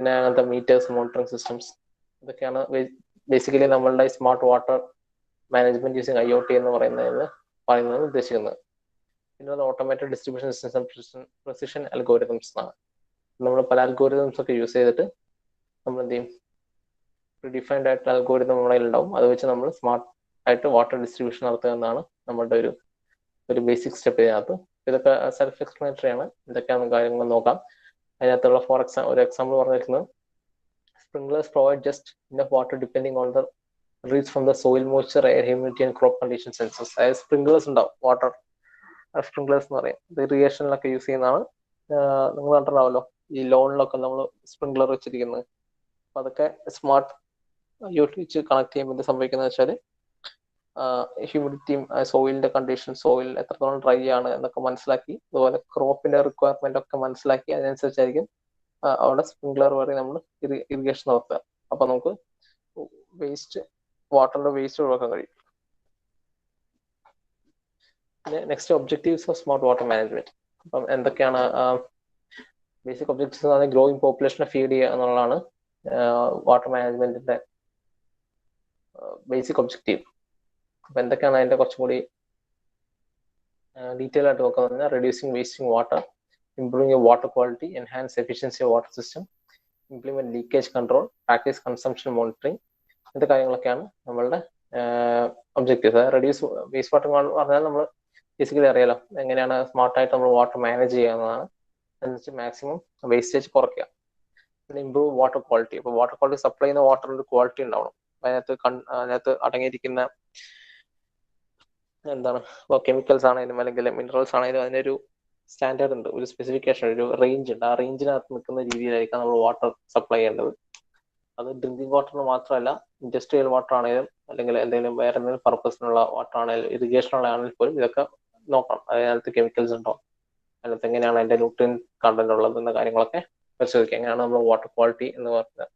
പിന്നെ അങ്ങനത്തെ metres, monitoring systems, ഇതൊക്കെയാണ് ബേസിക്കലി നമ്മളുടെ smart water management using IoT എന്ന് പറയുന്നത് ഉദ്ദേശിക്കുന്നത്. പിന്നെ automated distribution system, precision algorithms ആണ്. നമ്മൾ പല അൽഗോരിതംസ് ഒക്കെ യൂസ് ചെയ്തിട്ട് നമ്മൾ എന്ത് ചെയ്യും, ഡിഫൈൻഡ് ആയിട്ടുള്ള അൽഗോരിതം നമ്മുടെ ഉണ്ടാവും. അത് വെച്ച് നമ്മൾ സ്മാർട്ട് ആയിട്ട് വാട്ടർ ഡിസ്ട്രിബ്യൂഷൻ നടത്തുക എന്നാണ് നമ്മളുടെ ഒരു ബേസിക് സ്റ്റെപ്പ് ഇതിനകത്ത്. ഇതൊക്കെ സെൽഫ് എക്സ്പ്ലനേറ്ററി ആണ്. ഇതൊക്കെയാണ് കാര്യങ്ങൾ നോക്കാം. അതിനകത്തുള്ള ഒരു എക്സാമ്പിൾ പറഞ്ഞിരിക്കുന്നത്, sprinklers provide just enough water depending on the reach from the soil moisture, air humidity and crop condition census. അതായത് സ്പ്രിംഗ്ലേഴ്സ് ഉണ്ടാവും, വാട്ടർ സ്പ്രിംഗ്ലേഴ്സ് എന്ന് പറയും. ഇത് ഇറിഗേഷനിലൊക്കെ യൂസ് ചെയ്യുന്നതാണ്. നിങ്ങൾ കണ്ടിട്ടുണ്ടാവല്ലോ ഈ ലോണിലൊക്കെ നമ്മൾ സ്പ്രിംഗ്ലർ വെച്ചിരിക്കുന്നത്. അപ്പൊ അതൊക്കെ സ്മാർട്ട് IoT വെച്ച് കണക്ട് ചെയ്യുമ്പോൾ എന്ത് സംഭവിക്കുന്നത് വെച്ചാൽ, ഹ്യൂമിഡിറ്റിയും സോയിലിന്റെ കണ്ടീഷൻ, സോയിൽ എത്രത്തോളം ഡ്രൈ ആണ് എന്നൊക്കെ മനസ്സിലാക്കി, അതുപോലെ ക്രോപ്പിന്റെ റിക്വയർമെന്റ് ഒക്കെ മനസ്സിലാക്കി അതിനനുസരിച്ചായിരിക്കും അവിടെ സ്പ്രിംഗ്ലർ വഴി നമ്മൾ ഇറിഗേഷൻ നടത്തുക. അപ്പൊ നമുക്ക് വാട്ടറിന്റെ വേസ്റ്റ് ഒഴിവാക്കാൻ കഴിയും. പിന്നെ next, objectives of smart water management. അപ്പം എന്തൊക്കെയാണ് ബേസിക് ഒബ്ജക്റ്റീവ്സ് എന്ന് പറഞ്ഞാൽ ഗ്രോയിങ് പോപ്പുലേഷനെ ഫീഡ് ചെയ്യുക എന്നുള്ളതാണ് വാട്ടർ മാനേജ്മെന്റിന്റെ ബേസിക് ഒബ്ജക്റ്റീവ്. അപ്പൊ എന്തൊക്കെയാണ് അതിന്റെ കുറച്ചും കൂടി ഡീറ്റെയിൽ ആയിട്ട് നോക്കുന്നത്, reducing wasting water, improving water quality, enhance efficiency of water system, implement leakage control, practice consumption monitoring. ഇങ്ങനത്തെ കാര്യങ്ങളൊക്കെയാണ് നമ്മളുടെ ഒബ്ജക്റ്റീവ്സ്. റെഡ്യൂസ് വേസ്റ്റ് വാട്ടർ പറഞ്ഞാൽ നമ്മൾ ബേസിക്കലി അറിയാലോ എങ്ങനെയാണ് സ്മാർട്ടായിട്ട് നമ്മൾ വാട്ടർ മാനേജ് ചെയ്യാവുന്നതാണ്. എന്നുവെച്ചാൽ മാക്സിമം വേസ്റ്റേജ് കുറയ്ക്കുക. പിന്നെ ഇംപ്രൂവ് വാട്ടർ ക്വാളിറ്റി. അപ്പോൾ വാട്ടർ ക്വാളിറ്റി, സപ്ലൈ ചെയ്യുന്ന വാട്ടറിന്റെ ക്വാളിറ്റി ഉണ്ടാവണം. അതിനകത്ത് അടങ്ങിയിരിക്കുന്ന എന്താണ്, കെമിക്കൽസ് ആണെങ്കിലും അല്ലെങ്കിൽ മിനറൽസ് ആണെങ്കിലും അതിനൊരു സ്റ്റാൻഡേർഡ് ഉണ്ട്, ഒരു സ്പെസിഫിക്കേഷൻ, ഒരു റേഞ്ച് ഉണ്ട്. ആ റേഞ്ചിനകത്ത് നിൽക്കുന്ന രീതിയിലായിരിക്കാം നമ്മൾ വാട്ടർ സപ്ലൈ ചെയ്യേണ്ടത്. അത് ഡ്രിങ്കിങ് വാട്ടറിന് മാത്രമല്ല, ഇൻഡസ്ട്രിയൽ വാട്ടർ ആണെങ്കിലും അല്ലെങ്കിൽ എന്തെങ്കിലും വേറെ എന്തെങ്കിലും പർപ്പസിനുള്ള വാട്ടർ ആണെങ്കിലും ഇറിഗേഷനുള്ള ആണെങ്കിൽ പോലും ഇതൊക്കെ നോക്കണം. അതിനകത്ത് കെമിക്കൽസ് ഉണ്ടോ, അതിനകത്ത് എങ്ങനെയാണ് അതിന്റെ ന്യൂട്രിയൻ കണ്ടന്റ് ഉള്ളത് എന്ന കാര്യങ്ങളൊക്കെ പരിശോധിക്കുക. എങ്ങനെയാണ് നമ്മൾ വാട്ടർ ക്വാളിറ്റി എന്ന് പറഞ്ഞ്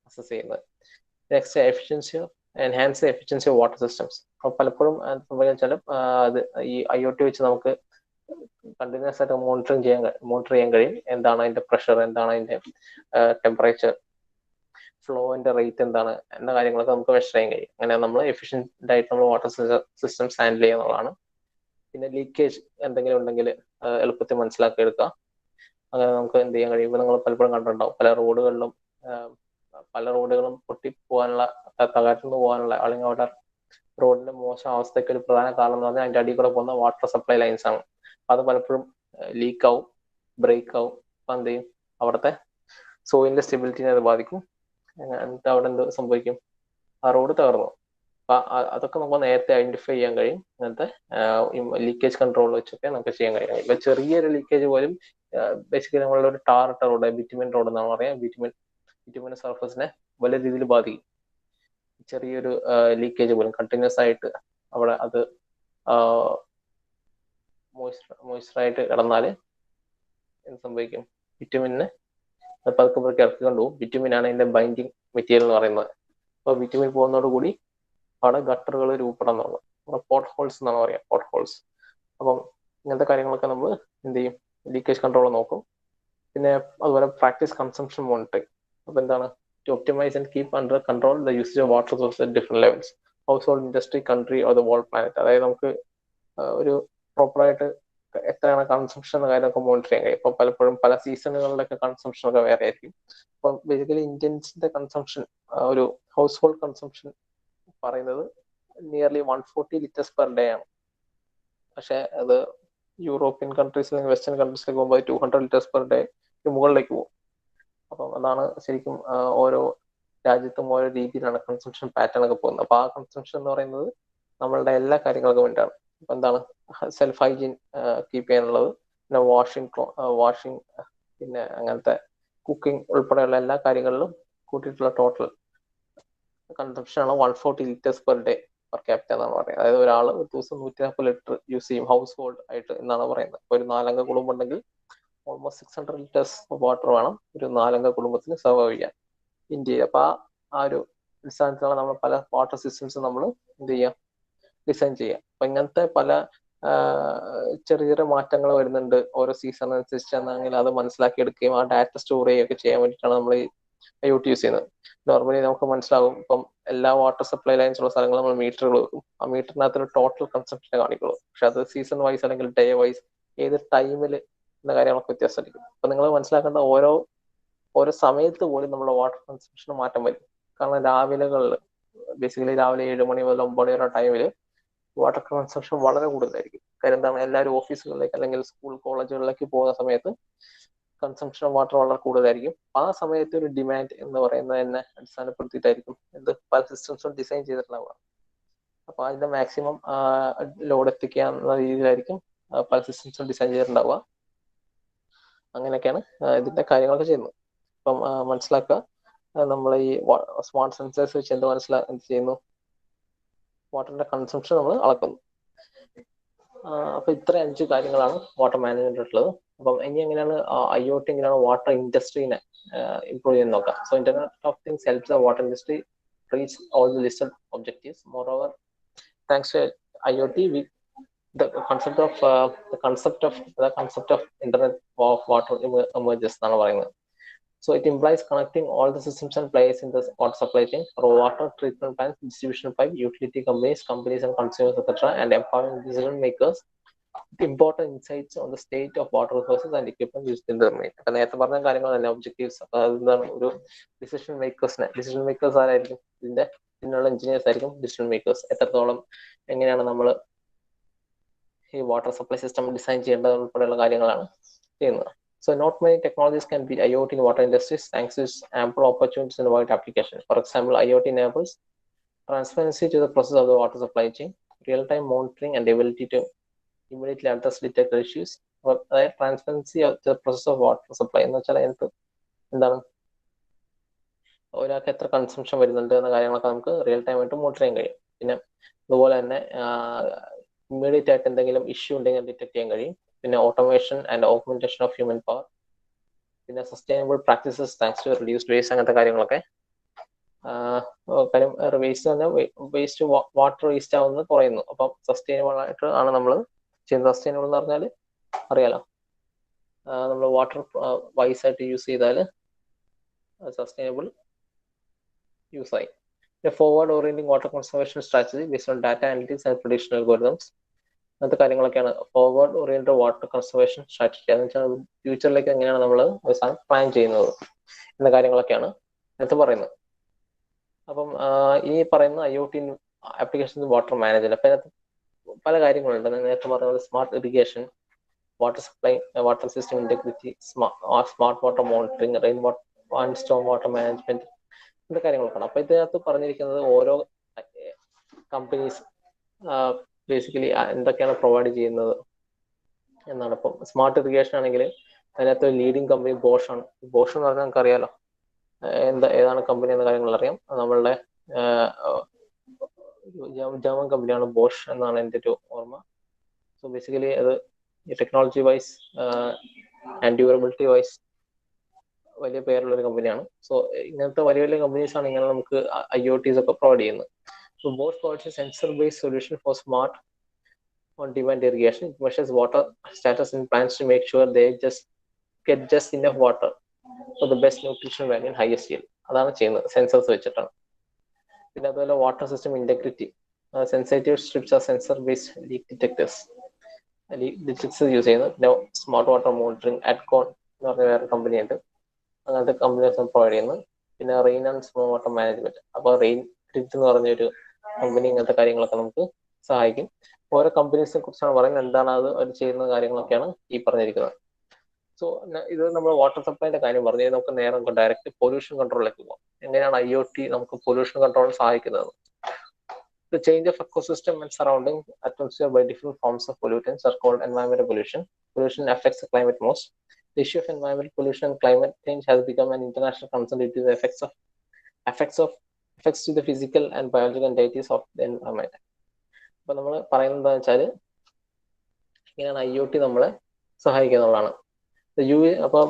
അസസ് ചെയ്യുന്നത്. Next, enhance efficiency of water systems. അപ്പോൾ പലപ്പോഴും സംഭവിച്ചാലും അത് ഈ IoT വെച്ച് നമുക്ക് കണ്ടിന്യൂസ് ആയിട്ട് മോണിറ്റർ ചെയ്യാൻ കഴിയും. എന്താണ് അതിന്റെ പ്രഷർ, എന്താണ് അതിന്റെ ടെമ്പറേച്ചർ, ഫ്ലോന്റെ റേറ്റ് എന്താണ് എന്ന കാര്യങ്ങളൊക്കെ നമുക്ക് മെഷർ ചെയ്യാൻ കഴിയും. അങ്ങനെ നമ്മൾ എഫിഷ്യന്റ് ആയിട്ട് നമ്മൾ വാട്ടർ സിസ്റ്റംസ് ഹാൻഡിൽ ചെയ്യുന്നതാണ്. പിന്നെ ലീക്കേജ് എന്തെങ്കിലും ഉണ്ടെങ്കിൽ എളുപ്പത്തിൽ മനസ്സിലാക്കി എടുക്കുക. അങ്ങനെ നമുക്ക് എന്ത് ചെയ്യാൻ കഴിയും. നിങ്ങൾ പലപ്പോഴും കണ്ടിട്ടുണ്ടാവും പല റോഡുകളും പൊട്ടിപ്പോകാനുള്ള, തകർന്നു പോകാനുള്ള, അല്ലെങ്കിൽ അവിടെ റോഡിന്റെ മോശം അവസ്ഥയ്ക്ക് ഒരു പ്രധാന കാരണം എന്ന് പറഞ്ഞാൽ അതിന്റെ അടിയിൽ കൂടെ പോകുന്ന വാട്ടർ സപ്ലൈ ലൈൻസ് ആണ്. അത് പലപ്പോഴും ലീക്ക് ആവും, ബ്രേക്ക് ആവും. അപ്പൊ എന്ത് ചെയ്യും, അവിടുത്തെ സോയിലിന്റെ സ്റ്റെബിലിറ്റിനെ അത് ബാധിക്കും. എന്നിട്ട് അവിടെ എന്ത് സംഭവിക്കും, ആ റോഡ് തകർന്നു. അപ്പൊ അതൊക്കെ നമുക്ക് നേരത്തെ ഐഡന്റിഫൈ ചെയ്യാൻ കഴിയും. അങ്ങനത്തെ ലീക്കേജ് കൺട്രോൾ വെച്ചൊക്കെ നമുക്ക് ചെയ്യാൻ കഴിയും. ഇപ്പൊ ചെറിയൊരു ലീക്കേജ് പോലും ബേസിക്കലി നമ്മളുടെ ഒരു ടാറിട്ട റോഡ്, ബിറ്റുമിൻ റോഡ് എന്നാണ് പറയാം, ബിറ്റുമിൻ സർഫസിനെ വലിയ രീതിയിൽ ബാധിക്കും. ചെറിയൊരു ലീക്കേജ് പോലും കണ്ടിന്യൂസ് ആയിട്ട് അവിടെ അത് മോയ്സ്ചറായിട്ട് കിടന്നാൽ എന്ത് സംഭവിക്കും, ബിറ്റുമിനെ പതുക്കെ ഇറക്കി കൊണ്ടുപോകും. ബിറ്റുമിൻ ആണ് അതിന്റെ ബൈൻഡിങ് മെറ്റീരിയൽ എന്ന് പറയുന്നത്. അപ്പോൾ ബിറ്റുമിൻ പോകുന്നതോടുകൂടി അവിടെ ഗട്ടറുകൾ രൂപപ്പെടാൻ തുടങ്ങും. പോട്ട് ഹോൾസ് എന്നാണ് പറയാം, പോട്ട് ഹോൾസ്. അപ്പം ഇങ്ങനത്തെ കാര്യങ്ങളൊക്കെ നമ്മൾ എന്ത് ചെയ്യും, ലീക്കേജ് കൺട്രോൾ നോക്കും. പിന്നെ അതുപോലെ പ്രാക്ടീസ് കൺസംഷൻ മോണിറ്ററിംഗ്. അപ്പൊ എന്താണ്, to optimise and keep under control the usage of water source at different levels, ഹൗസ് ഹോൾഡ്, industry, country or the world planet. അതായത് നമുക്ക് ഒരു പ്രോപ്പറായിട്ട് എത്രയാണ് കൺസംഷൻ എന്ന കാര്യമൊക്കെ മോണിറ്റർ ചെയ്യാൻ കഴിയും. ഇപ്പൊ പലപ്പോഴും പല സീസണുകളിലൊക്കെ കൺസംഷൻ ഒക്കെ വേറെ ആയിരിക്കും. അപ്പം ബേസിക്കലി ഇന്ത്യൻസിന്റെ കൺസംഷൻ, ഒരു ഹൗസ് ഹോൾഡ് കൺസംഷൻ പറയുന്നത് നിയർലി 140 liters per day ആണ്. പക്ഷെ അത് യൂറോപ്യൻ കൺട്രീസിൽ, വെസ്റ്റേൺ കൺട്രീസിലേക്ക് പോകുമ്പോൾ 200 liters per day മുകളിലേക്ക് പോകും. അപ്പം അതാണ് ശരിക്കും ഓരോ രാജ്യത്തും ഓരോ രീതിയിലാണ് കൺസംഷൻ പാറ്റേൺ ഒക്കെ പോകുന്നത്. അപ്പൊ ആ കൺസംഷൻ എന്ന് പറയുന്നത് നമ്മളുടെ എല്ലാ കാര്യങ്ങൾക്കും വേണ്ടിയാണ്. അപ്പൊ എന്താണ്, സെൽഫ് ഹൈജീൻ കീപ്പ് ചെയ്യാനുള്ളത്, പിന്നെ വാഷിംഗ്, പിന്നെ അങ്ങനത്തെ കുക്കിംഗ് ഉൾപ്പെടെയുള്ള എല്ലാ കാര്യങ്ങളിലും കൂട്ടിയിട്ടുള്ള ടോട്ടൽ കൺസംഷൻ ആണ് 140 liters per day per capita എന്നാണ് പറയുന്നത്. അതായത് ഒരാൾ ഒരു ദിവസം 140 ലിറ്റർ യൂസ് ചെയ്യും ഹൗസ് ഹോൾഡ് ആയിട്ട് എന്നാണ് പറയുന്നത്. ഒരു 4 അംഗ കുടുംബം ഉണ്ടെങ്കിൽ ഓൾമോസ്റ്റ് 600 liters വാട്ടർ വേണം ഒരു 4 അംഗ കുടുംബത്തിന് സർവൈവ് ചെയ്യാൻ ഇന്ത്യയിൽ. അപ്പൊ ആ ഒരു അടിസ്ഥാനത്തിലാണ് നമ്മൾ പല വാട്ടർ സിസ്റ്റംസ് നമ്മൾ എന്ത് ചെയ്യാം, ഡിസൈൻ ചെയ്യാം. അപ്പൊ ഇങ്ങനത്തെ പല ചെറിയ ചെറിയ മാറ്റങ്ങൾ വരുന്നുണ്ട് ഓരോ സീസൺ അനുസരിച്ച്. എന്നെങ്കിൽ അത് മനസ്സിലാക്കി എടുക്കുകയും ആ ഡാറ്റ സ്റ്റോർ ചെയ്യുകയൊക്കെ ചെയ്യാൻ വേണ്ടിയിട്ടാണ് നമ്മൾ ഈ IoT യൂസ് ചെയ്യുന്നത്. നോർമലി നമുക്ക് മനസ്സിലാകും, ഇപ്പം എല്ലാ വാട്ടർ സപ്ലൈ ലൈൻസ് ഉള്ള സ്ഥലങ്ങൾ നമ്മൾ മീറ്ററുകൾ വെക്കും. ആ മീറ്ററിനകത്ത് ടോട്ടൽ കൺസംപ്ഷനെ കാണിക്കുള്ളൂ. പക്ഷെ അത് സീസൺ വൈസ് അല്ലെങ്കിൽ ഡേ വൈസ് ഏത് ടൈമിൽ എന്ന കാര്യങ്ങളൊക്കെ വ്യത്യാസമായിരിക്കും. അപ്പൊ നിങ്ങൾ മനസ്സിലാക്കേണ്ട ഓരോ സമയത്ത് പോലും നമ്മുടെ വാട്ടർ കൺസംപ്ഷന് മാറ്റം വരും. കാരണം രാവിലെകളിൽ ബേസിക്കലി രാവിലെ 7 മണി മുതൽ 9 മണി വരെ ടൈമിൽ വാട്ടർ കൺസംപ്ഷൻ വളരെ കൂടുതലായിരിക്കും. കാര്യം എന്താണ്, എല്ലാവരും ഓഫീസുകളിലേക്ക് അല്ലെങ്കിൽ സ്കൂൾ കോളേജുകളിലേക്ക് പോകുന്ന സമയത്ത് കൺസംപ്ഷൻ ഓഫ് വാട്ടർ വളരെ കൂടുതലായിരിക്കും. ആ സമയത്ത് ഒരു ഡിമാൻഡ് എന്ന് പറയുന്നത് തന്നെ അടിസ്ഥാനപ്പെടുത്തിയിട്ടായിരിക്കും പല സിസ്റ്റംസും ഡിസൈൻ ചെയ്തിട്ടുണ്ടാവുക. അപ്പൊ അതിന്റെ മാക്സിമം ലോഡ് എത്തിക്കുക എന്ന രീതിയിലായിരിക്കും പല സിസ്റ്റംസും ഡിസൈൻ ചെയ്തിട്ടുണ്ടാവുക. അങ്ങനെയൊക്കെയാണ് ഇതിന്റെ കാര്യങ്ങളൊക്കെ ചെയ്യുന്നത്. അപ്പം മനസ്സിലാക്കുക, നമ്മൾ ഈ സ്മാർട്ട് സെൻസേഴ്സ് വെച്ച് എന്ത് ചെയ്യുന്നു, വാട്ടറിന്റെ കൺസംപ്ഷൻ നമ്മൾ അളക്കുന്നു. അപ്പൊ ഇത്ര 5 കാര്യങ്ങളാണ് വാട്ടർ മാനേജ്മെന്റ് ഉള്ളത്. അപ്പം ഇനി എങ്ങനെയാണ് IoT എങ്ങനെയാണ് വാട്ടർ ഇൻഡസ്ട്രീനെ ഇംപ്രൂവ് ചെയ്യാൻ നോക്കാം. So internet of things helps the water industry reach all the listed objectives. Moreover, thanks to IoT, the concept of internet of water emerges എന്നാണ് പറയുന്നത്. So it implies connecting all the systems and players in the water supply chain, water treatment plants, distribution pipe, utility companies and consumers, etc., and empowering decision makers with important insights on the state of water resources and equipment used in the domain. അപ്പൊ നേരത്തെ പറഞ്ഞ കാര്യങ്ങൾ തന്നെ objectives. എന്താണ് ഒരു decision makers ആരായിരിക്കും? ഇതിനുള്ള engineers ആയിരിക്കും ഡിസിഷൻ മേക്കേഴ്സ്. എത്രത്തോളം എങ്ങനെയാണ് നമ്മൾ ഈ വാട്ടർ സപ്ലൈ സിസ്റ്റം ഡിസൈൻ ചെയ്യേണ്ടത് ഉൾപ്പെടെയുള്ള കാര്യങ്ങളാണ് ചെയ്യുന്നത്. So not many technologies can beat IoT in water industries thanks to its ample opportunities in wide application. For example, IoT enables transparency to the process of the water supply chain, real-time monitoring and ability to immediately address detected issues. Transparency of the process of water supply എന്ന് വെച്ചാൽ എന്താണ്, ഒരാൾക്ക് എത്ര consumption വരുന്നുണ്ട് എന്ന കാര്യങ്ങളൊക്കെ നമുക്ക് real time ആയിട്ട് മോണിറ്റർ ചെയ്യാൻ കഴിയും. പിന്നെ അതുപോലെ തന്നെ ഇമ്മീഡിയറ്റ് ആയിട്ട് എന്തെങ്കിലും ഇഷ്യൂ ഉണ്ടെങ്കിൽ ഡിറ്റക്ട് ചെയ്യാൻ കഴിയും. പിന്നെ automation and augmentation of human power, പിന്നെ sustainable practices thanks to reduced waste, അങ്ങനത്തെ കാര്യങ്ങളൊക്കെ. കാര്യം വേസ്റ്റ് പറഞ്ഞാൽ വാട്ടർ വേസ്റ്റ് ആവുന്നത് കുറയുന്നു. അപ്പം സസ്റ്റൈനബിൾ ആയിട്ട് ആണ് നമ്മൾ ചെയ്യുന്നത്. സസ്റ്റൈനബിൾ എന്ന് പറഞ്ഞാൽ അറിയാലോ, നമ്മൾ വാട്ടർ വൈസ് ആയിട്ട് യൂസ് ചെയ്താൽ സസ്റ്റൈനബിൾ യൂസ് ആയി. Forward orienting water conservation strategy based on data analytics and prediction algorithms, അങ്ങനത്തെ കാര്യങ്ങളൊക്കെയാണ് forward oriented water conservation strategy. എന്ന് വെച്ചാൽ ഫ്യൂച്ചറിലേക്ക് എങ്ങനെയാണ് നമ്മൾ ഒരു സാധനം പ്ലാൻ ചെയ്യുന്നത് എന്ന കാര്യങ്ങളൊക്കെയാണ് നേരത്തെ പറയുന്നത്. അപ്പം ഈ പറയുന്ന IoT ആപ്ലിക്കേഷൻ വാട്ടർ മാനേജ്മെന്റ്, അപ്പൊ അതിനകത്ത് പല കാര്യങ്ങളുണ്ട്. നേരത്തെ പറഞ്ഞത് smart irrigation, water supply, water system integrity, smart water monitoring, rain water and Storm water management, ഇങ്ങനത്തെ കാര്യങ്ങളൊക്കെയാണ്. അപ്പൊ ഇതിനകത്ത് പറഞ്ഞിരിക്കുന്നത് ഓരോ കമ്പനീസ് ബേസിക്കലി എന്തൊക്കെയാണ് പ്രൊവൈഡ് ചെയ്യുന്നത് എന്നാണ്. ഇപ്പം സ്മാർട്ട് ഇറിഗേഷൻ ആണെങ്കിൽ അതിനകത്ത് ലീഡിങ് കമ്പനി ബോഷ് ആണ്. ബോഷ് എന്ന് പറഞ്ഞാൽ നമുക്ക് അറിയാലോ ഏതാണ് കമ്പനി എന്ന കാര്യങ്ങൾ അറിയാം. നമ്മളുടെ ജർമ്മൻ കമ്പനിയാണ് ബോഷ് എന്നാണ് എൻ്റെ ഒരു ഓർമ്മ. സോ ബേസിക്കലി അത് technology wise and durability wise വലിയ പേരുള്ള ഒരു കമ്പനിയാണ്. സോ ഇങ്ങനത്തെ വലിയ വലിയ കമ്പനീസ് ആണ് ഇങ്ങനെ നമുക്ക് IoTs ഒക്കെ പ്രൊവൈഡ് ചെയ്യുന്നത്. So both provides a sensor-based solution for smart on-demand irrigation. It measures water status in plants to make sure they get just enough water for the best nutrition value and highest yield. അതാണ് ചെയ്യുന്നത് sensors വെച്ചിട്ടാണ്. പിന്നെ അതുപോലെ water system integrity, sensitive strips or sensor based leak detectors use ചെയ്യുന്നത്. പിന്നെ smart water monitoring, അഡ്കോൺ എന്ന് പറഞ്ഞ വേറെ കമ്പനി ഉണ്ട്, അങ്ങനത്തെ കമ്പനീസ് പ്രൊവൈഡ് ചെയ്യുന്നത്. പിന്നെ റെയിൻ ആൻഡ് സ്മോ വാട്ടർ മാനേജ്മെന്റ്, അപ്പോൾ റെയിൻ ഗ്രിഡ് എന്ന് പറഞ്ഞൊരു കമ്പനി ഇങ്ങനത്തെ കാര്യങ്ങളൊക്കെ നമുക്ക് സഹായിക്കും. ഓരോ കമ്പനീസിനെ കുറിച്ചാണ് പറയുന്നത്, എന്താണ് അവർ ചെയ്യുന്ന കാര്യങ്ങളൊക്കെയാണ് ഈ പറഞ്ഞിരിക്കുന്നത്. സോ ഇത് നമ്മൾ വാട്ടർ സപ്ലൈന്റെ കാര്യം പറഞ്ഞു. നമുക്ക് നേരെ ഡയറക്റ്റ് പൊല്യൂഷൻ കൺട്രോളിലേക്ക് പോകാം. എങ്ങനെയാണ് IoT നമുക്ക് പൊല്യൂഷൻ കൺട്രോളിൽ സഹായിക്കുന്നത്? The change of ecosystem and surrounding atmosphere by different forms of pollutants are called environmental pollution. Pollution affects the climate most. The issue of environmental pollution and climate change has become an international concern due to the effects to the physical and biological entities of the environment. അപ്പൊ നമ്മൾ പറയുന്നത് എന്താ വെച്ചാൽ ഇങ്ങനെയാണ് IoT നമ്മളെ സഹായിക്കുന്നുള്ളതാണ്. അപ്പം